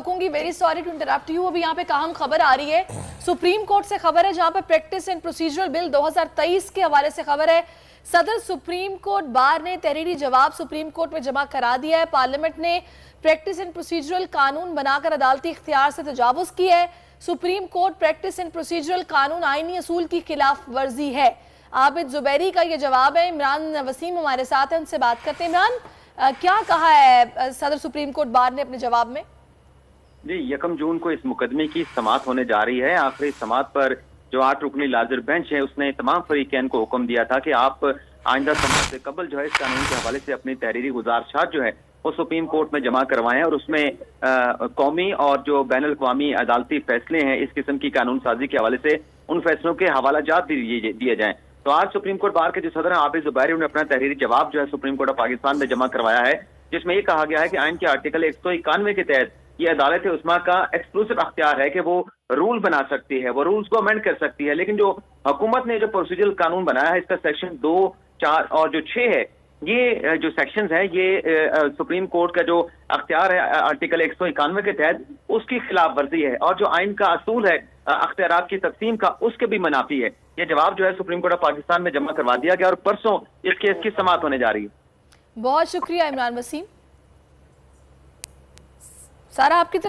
रोकूंगी। Very sorry to interrupt you. अभी यहाँ पे अहम खबर आ रही है, सुप्रीम कोर्ट से खबर है, जहां पे प्रैक्टिस एंड प्रोसीजरल बिल 2023 के हवाले से खबर है। सदर सुप्रीम कोर्ट बार ने तहरीरी जवाब सुप्रीम कोर्ट में जमा करा दिया है। पार्लियामेंट ने प्रैक्टिस एंड प्रोसीजरल कानून बनाकर अदालती इख्तियार से तजावुज की है। Supreme court practice and procedural कानून आईनी असूल की खिलाफ वर्जी है। आबिद जुबैरी का ये जवाब है। इमरान वसीम हमारे साथ है, उनसे बात करते हैं। इमरान, क्या कहा है सदर सुप्रीम कोर्ट बार ने अपने जवाब में? जी, 1 जून को इस मुकदमे की समाअत होने जा रही है। आखिरी समाअत पर जो 8 रुकनी लाजिर बेंच है, उसने तमाम फरीकैन को हुक्म दिया था कि आप आइंदा समाअत से कबल जो है इस कानून के हवाले से अपनी तहरीरी गुजारिशात जो है वो सुप्रीम कोर्ट में जमा करवाएं और उसमें कौमी और जो बैन अल-अक़वामी अदालती फैसले हैं इस किस्म की कानून साजी के हवाले से उन फैसलों के हवाला जात भी दिए जाएं। तो आज सुप्रीम कोर्ट बार के जो सदर हैं आबिद जुबैरी, उन्होंने अपना तहरीरी जवाब जो है सुप्रीम कोर्ट ऑफ पाकिस्तान में जमा करवाया है, जिसमें ये कहा गया है कि आइन के आर्टिकल 191 के तहत ये अदालत उस्मा का एक्सक्लूसिव अख्तियार है कि वो रूल बना सकती है, वो रूल्स को अमेंड कर सकती है। लेकिन जो हुकूमत ने जो प्रोसीजरल कानून बनाया है, इसका सेक्शन 2, 4 और जो 6 है, ये जो सेक्शंस है ये सुप्रीम कोर्ट का जो अख्तियार है आर्टिकल 191 के तहत उसकी खिलाफ वर्जी है और जो आइन का असूल है अख्तियारात की तकसीम का, उसके भी मुनाफी है। ये जवाब जो है सुप्रीम कोर्ट ऑफ पाकिस्तान में जमा करवा दिया गया और परसों इस केस की समाअत होने जा रही है। बहुत शुक्रिया इमरान वसीम। सारा आपकी